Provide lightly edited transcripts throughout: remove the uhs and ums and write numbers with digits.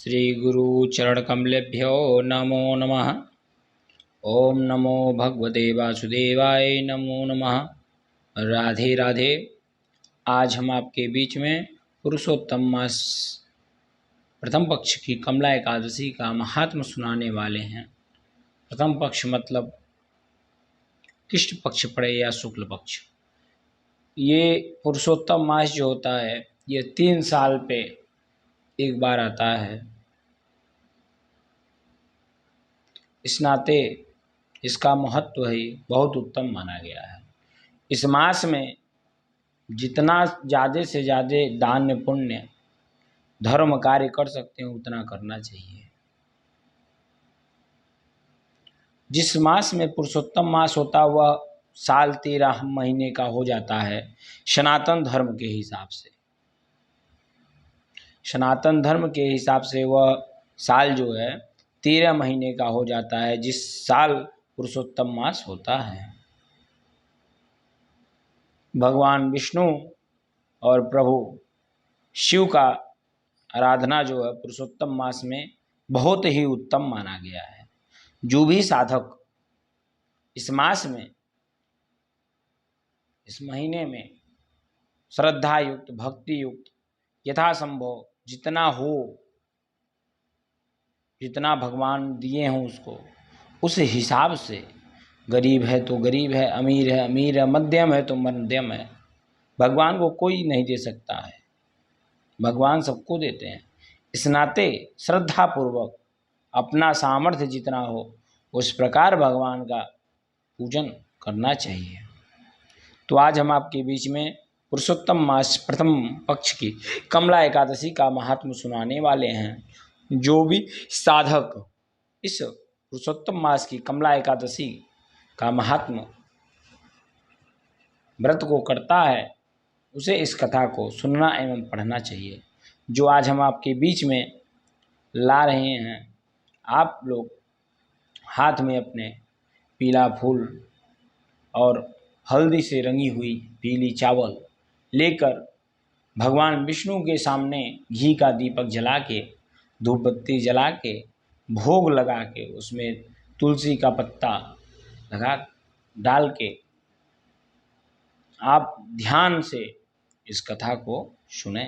श्रीगुरुचरणकमलेभ्यो नमो नमः। ओम नमो भगवते वासुदेवाय नमो नमः। राधे राधे। आज हम आपके बीच में पुरुषोत्तम मास प्रथम पक्ष की कमला एकादशी का महात्म सुनाने वाले हैं। प्रथम पक्ष मतलब कृष्ण पक्ष पड़े या शुक्ल पक्ष। ये पुरुषोत्तम मास जो होता है ये 3 साल पे एक बार आता है। इस नाते इसका महत्व ही बहुत उत्तम माना गया है। इस मास में जितना ज़्यादा से ज़्यादा दान पुण्य धर्म कार्य कर सकते हैं उतना करना चाहिए। जिस मास में पुरुषोत्तम मास होता वह साल 13 महीने का हो जाता है सनातन धर्म के हिसाब से। सनातन धर्म के हिसाब से वह साल जो है 13 महीने का हो जाता है, जिस साल पुरुषोत्तम मास होता है। भगवान विष्णु और प्रभु शिव का आराधना जो है पुरुषोत्तम मास में बहुत ही उत्तम माना गया है। जो भी साधक इस मास में इस महीने में श्रद्धा युक्त भक्ति युक्त यथासंभव जितना हो, जितना भगवान दिए हों उसको उस हिसाब से, गरीब है तो गरीब है, अमीर है अमीर है, मध्यम है तो मध्यम है, भगवान को कोई नहीं दे सकता है, भगवान सबको देते हैं। इस नाते श्रद्धापूर्वक अपना सामर्थ्य जितना हो उस प्रकार भगवान का पूजन करना चाहिए। तो आज हम आपके बीच में पुरुषोत्तम मास प्रथम पक्ष की कमला एकादशी का महात्म सुनाने वाले हैं। जो भी साधक इस पुरुषोत्तम मास की कमला एकादशी का महात्म व्रत को करता है उसे इस कथा को सुनना एवं पढ़ना चाहिए। जो आज हम आपके बीच में ला रहे हैं, आप लोग हाथ में अपने पीला फूल और हल्दी से रंगी हुई पीली चावल लेकर भगवान विष्णु के सामने घी का दीपक जला के, धूप बत्ती जला के, भोग लगा के, उसमें तुलसी का पत्ता लगा डाल के आप ध्यान से इस कथा को सुने।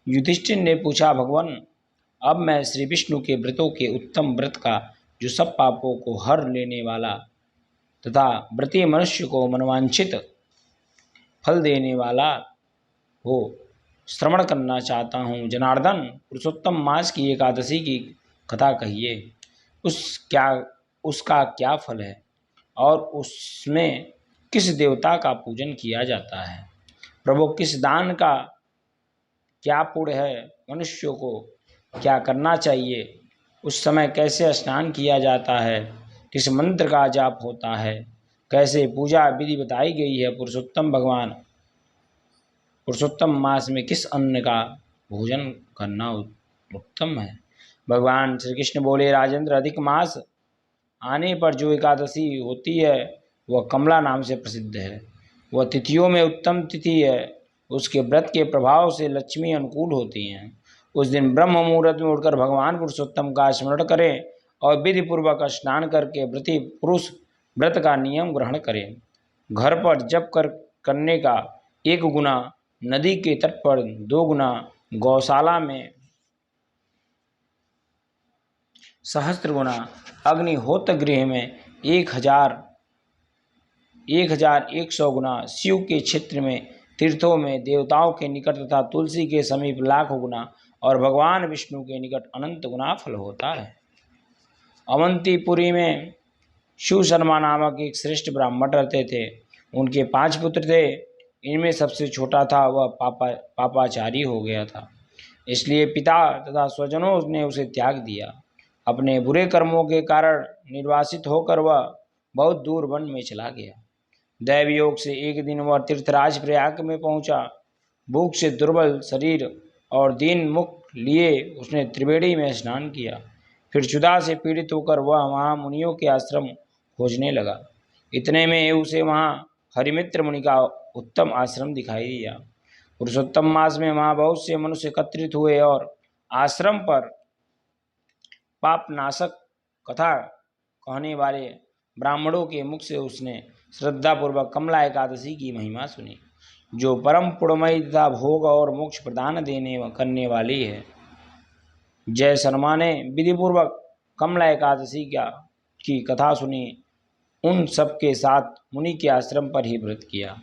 युधिष्ठिर ने पूछा, भगवान अब मैं श्री विष्णु के व्रतों के उत्तम व्रत का जो सब पापों को हर लेने वाला तथा व्रतीय मनुष्य को मनवांछित फल देने वाला हो श्रवण करना चाहता हूँ। जनार्दन पुरुषोत्तम मास की एकादशी की कथा कहिए। उसका क्या फल है और उसमें किस देवता का पूजन किया जाता है। प्रभु किस दान का क्या पुण्य है, मनुष्यों को क्या करना चाहिए, उस समय कैसे स्नान किया जाता है, किस मंत्र का जाप होता है, कैसे पूजा विधि बताई गई है। पुरुषोत्तम मास में किस अन्न का भोजन करना उत्तम है। भगवान श्री कृष्ण बोले, राजेंद्र अधिक मास आने पर जो एकादशी होती है वह कमला नाम से प्रसिद्ध है। वह तिथियों में उत्तम तिथि है। उसके व्रत के प्रभाव से लक्ष्मी अनुकूल होती हैं। उस दिन ब्रह्म मुहूर्त में उठकर भगवान पुरुषोत्तम का स्मरण करें और विधि पूर्वक स्नान करके व्रती पुरुष व्रत का नियम ग्रहण करें। घर पर जप करने का 1 गुना, नदी के तट पर 2 गुना, गौशाला में 1000 गुना, अग्निहोत्र गृह में 1100 गुना, शिव के क्षेत्र में तीर्थों में देवताओं के निकट तथा तुलसी के समीप लाखों गुना और भगवान विष्णु के निकट अनंत गुना फल होता है। अवंतीपुरी में शिव शर्मा नामक एक श्रेष्ठ ब्राह्मण रहते थे। उनके 5 पुत्र थे। इनमें सबसे छोटा था वह पापाचारी हो गया था, इसलिए पिता तथा स्वजनों ने उसे त्याग दिया। अपने बुरे कर्मों के कारण निर्वासित होकर वह बहुत दूर वन में चला गया। दैव योग से एक दिन वह तीर्थराज प्रयाग में पहुंचा। भूख से दुर्बल शरीर और दीन मुख लिए उसने त्रिवेणी में स्नान किया। फिर क्षुधा से पीड़ित होकर वह वहाँ मुनियों के आश्रम खोजने लगा। इतने में उसे वहाँ हरिमित्र मुनि का उत्तम आश्रम दिखाई दिया। पुरुषोत्तम मास में वहाँ बहुत से मनुष्य एकत्रित हुए और आश्रम पर पापनाशक कथा कहने वाले ब्राह्मणों के मुख से उसने श्रद्धापूर्वक कमला एकादशी की महिमा सुनी, जो परम पुण्यमयी तथा भोग और मोक्ष प्रदान देने करने वाली है। जय शर्मा ने विधिपूर्वक कमला एकादशी की कथा सुनी। उन सबके साथ मुनि के आश्रम पर ही व्रत किया।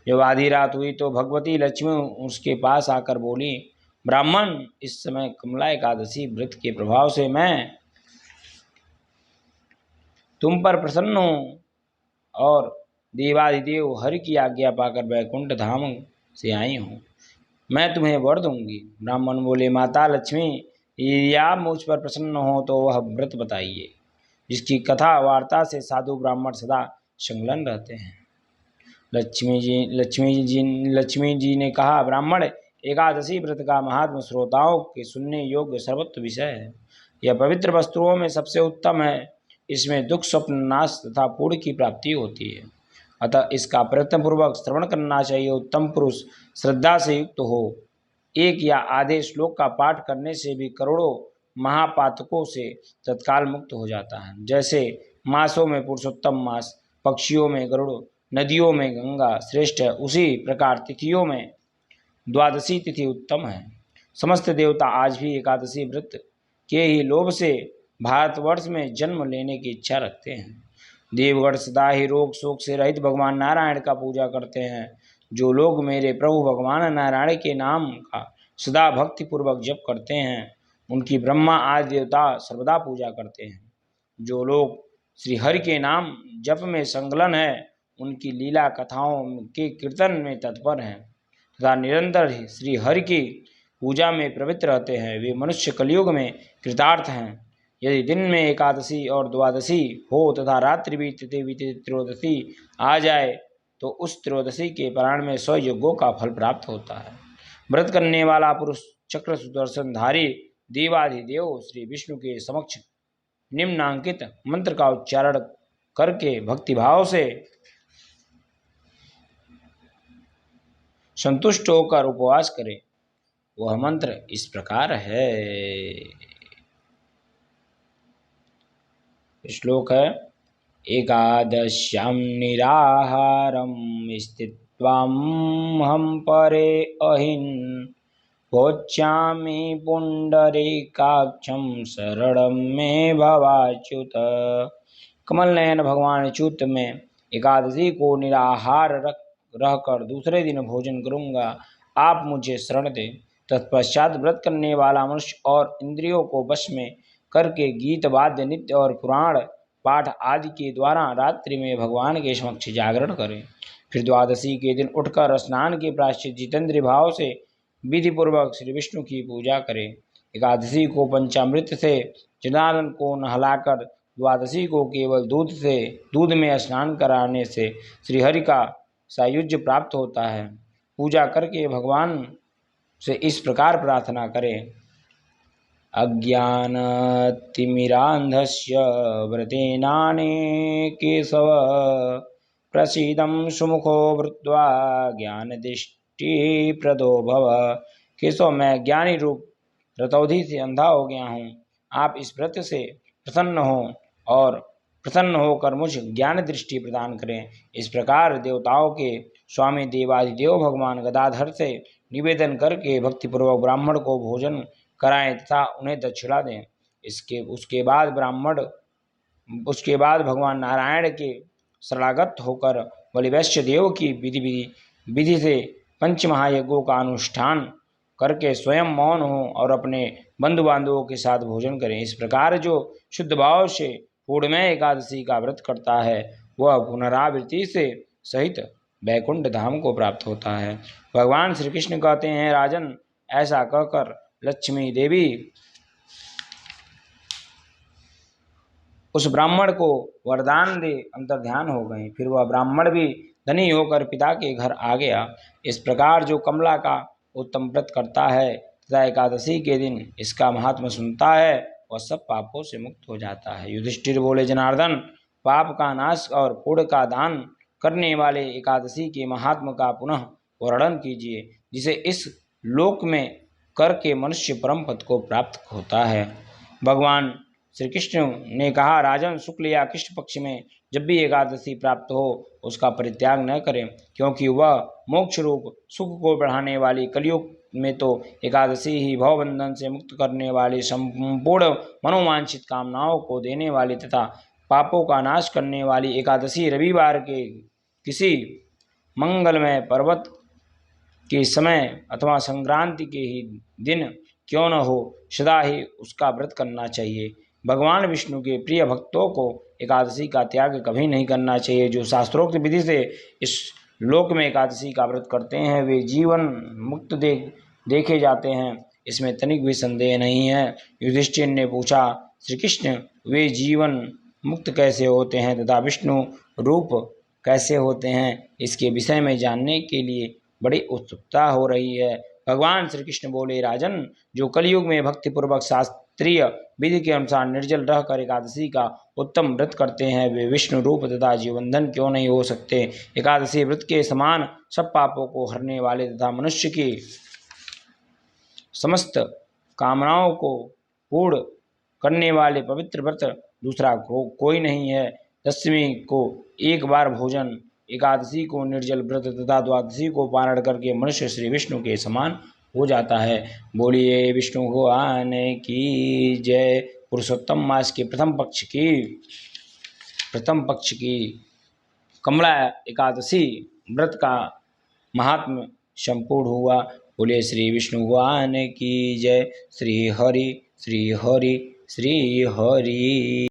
जब आधी रात हुई तो भगवती लक्ष्मी उसके पास आकर बोली, ब्राह्मण, इस समय कमला एकादशी व्रत के प्रभाव से मैं तुम पर प्रसन्न हूँ और देवादिदेव हरि की आज्ञा पाकर वैकुंठ धाम से आई हूँ। मैं तुम्हें वर दूंगी। ब्राह्मण बोले, माता लक्ष्मी, यदि आप मुझ पर प्रसन्न हो तो वह व्रत बताइए, जिसकी कथा वार्ता से साधु ब्राह्मण सदा संलग्न रहते हैं। लक्ष्मी जी ने कहा, ब्राह्मण, एकादशी व्रत का महात्म श्रोताओं के सुनने योग्य सर्वोत्तम विषय है। यह पवित्र वस्तुओं में सबसे उत्तम है। इसमें दुख, स्वप्न नाश तथा पुण्य की प्राप्ति होती है। अतः इसका प्रयत्नपूर्वक श्रवण करना चाहिए। उत्तम पुरुष श्रद्धा से युक्त हो। एक या आधे श्लोक का पाठ करने से भी करोड़ों महापातकों से तत्काल मुक्त हो जाता है। जैसे मासों में पुरुषोत्तम मास, पक्षियों में गरुड़, नदियों में गंगा श्रेष्ठ है, उसी प्रकार तिथियों में द्वादशी तिथि उत्तम है। समस्त देवता आज भी एकादशी व्रत के ही लोभ से भारतवर्ष में जन्म लेने की इच्छा रखते हैं। देवगण सदा ही रोग शोक से रहित भगवान नारायण का पूजा करते हैं। जो लोग मेरे प्रभु भगवान नारायण के नाम का सदा भक्ति पूर्वक जप करते हैं, उनकी ब्रह्मा आदि देवता सर्वदा पूजा करते हैं। जो लोग श्री हरि के नाम जप में संलग्न है, उनकी लीला कथाओं के कीर्तन में तत्पर हैं तथा निरंतर श्री हरि की पूजा में प्रवृत्त रहते हैं, वे मनुष्य कलयुग में कृतार्थ हैं। यदि दिन में एकादशी और द्वादशी हो तथा रात्रि बीतते बीतते त्रयोदशी आ जाए तो उस त्रयोदशी के पारण में 100 यज्ञों का फल प्राप्त होता है। व्रत करने वाला पुरुष चक्र सुदर्शनधारी देवाधिदेव श्री विष्णु के समक्ष निम्नांकित मंत्र का उच्चारण करके भक्तिभाव से संतुष्ट होकर उपवास करे। वह मंत्र इस प्रकार है। श्लोक है, एकादश्यां निराहारं स्थित्वां हम परे अहिन् भोज्यामि पुंडरीकाक्षं शरणं मे भवाच्युत। कमल नयन भगवान च्युत में एकादशी को निराहार रहकर दूसरे दिन भोजन करूंगा। आप मुझे शरण दें। तत्पश्चात व्रत करने वाला मनुष्य और इंद्रियों को वश में करके गीत वाद्य नित्य और पुराण पाठ आदि के द्वारा रात्रि में भगवान के समक्ष जागरण करें। फिर द्वादशी के दिन उठकर स्नान के प्रायश्चित जितेंद्रिय भाव से विधि पूर्वक श्री विष्णु की पूजा करें। एकादशी को पंचामृत से जनार्दन को नहलाकर द्वादशी को केवल दूध में स्नान कराने से श्रीहरि का सायुज्य प्राप्त होता है। पूजा करके भगवान से इस प्रकार प्रार्थना करें, अज्ञानतिमिरान्धस्य व्रतेनाने केशव प्रसीदं सुमुखो भूत्वा ज्ञानदृष्टिप्रदो भव। केशव, मैं ज्ञानी रूप रतौधी से अंधा हो गया हूँ। आप इस व्रत से प्रसन्न हो और प्रसन्न होकर मुझ ज्ञान दृष्टि प्रदान करें। इस प्रकार देवताओं के स्वामी देवादिदेव भगवान गदाधर से निवेदन करके भक्तिपूर्वक ब्राह्मण को भोजन कराएं तथा उन्हें दक्षिणा दें। उसके बाद भगवान नारायण के शरणागत होकर बलिवैश्य देव की विधि से पंचमहायज्ञों का अनुष्ठान करके स्वयं मौन हो और अपने बंधु बांधवों के साथ भोजन करें। इस प्रकार जो शुद्ध भाव से पूर्णमय एकादशी का व्रत करता है, वह पुनरावृत्ति से सहित वैकुंठ धाम को प्राप्त होता है। भगवान श्री कृष्ण कहते हैं, राजन, ऐसा कहकर लक्ष्मी देवी उस ब्राह्मण को वरदान दे अंतर्ध्यान हो गई। फिर वह ब्राह्मण भी धनी होकर पिता के घर आ गया। इस प्रकार जो कमला का उत्तम व्रत करता है तथा एकादशी के दिन इसका महात्मा सुनता है, वह सब पापों से मुक्त हो जाता है। युधिष्ठिर बोले, जनार्दन, पाप का नाश और पुण्य का दान करने वाले एकादशी के महात्मा का पुनः वर्णन कीजिए, जिसे इस लोक में करके मनुष्य परम पद को प्राप्त होता है। भगवान श्री कृष्ण ने कहा, राजन, शुक्ल या कृष्ण पक्ष में जब भी एकादशी प्राप्त हो उसका परित्याग न करें, क्योंकि वह मोक्ष रूप सुख को बढ़ाने वाली, कलयुग में तो एकादशी ही भवबंधन से मुक्त करने वाली, संपूर्ण मनोवांछित कामनाओं को देने वाली तथा पापों का नाश करने वाली एकादशी रविवार के किसी मंगलमय पर्वत के समय अथवा संक्रांति के ही दिन क्यों न हो, सदा ही उसका व्रत करना चाहिए। भगवान विष्णु के प्रिय भक्तों को एकादशी का त्याग कभी नहीं करना चाहिए। जो शास्त्रोक्त विधि से इस लोक में एकादशी का व्रत करते हैं वे जीवन मुक्त देखे जाते हैं, इसमें तनिक भी संदेह नहीं है। युधिष्ठिर ने पूछा, श्री कृष्ण, वे जीवन मुक्त कैसे होते हैं तथा विष्णु रूप कैसे होते हैं, इसके विषय में जानने के लिए बड़ी उत्सुकता हो रही है। भगवान श्री कृष्ण बोले, राजन, जो कलयुग में भक्तिपूर्वक शास्त्रीय विधि के अनुसार निर्जल रहकर एकादशी का उत्तम व्रत करते हैं वे विष्णु रूप तथा जीवनधन क्यों नहीं हो सकते। एकादशी व्रत के समान सब पापों को हरने वाले तथा मनुष्य की समस्त कामनाओं को पूर्ण करने वाले पवित्र व्रत दूसरा कोई नहीं है। दशमी को एक बार भोजन, एकादशी को निर्जल व्रत तथा द्वादशी को पारण करके मनुष्य श्री विष्णु के समान हो जाता है। बोलिए विष्णु भगवान की जय। पुरुषोत्तम मास के प्रथम पक्ष की कमला एकादशी व्रत का महात्म्य संपूर्ण हुआ। बोलिए श्री विष्णु भगवान की जय। श्री हरि श्री हरि श्री हरि।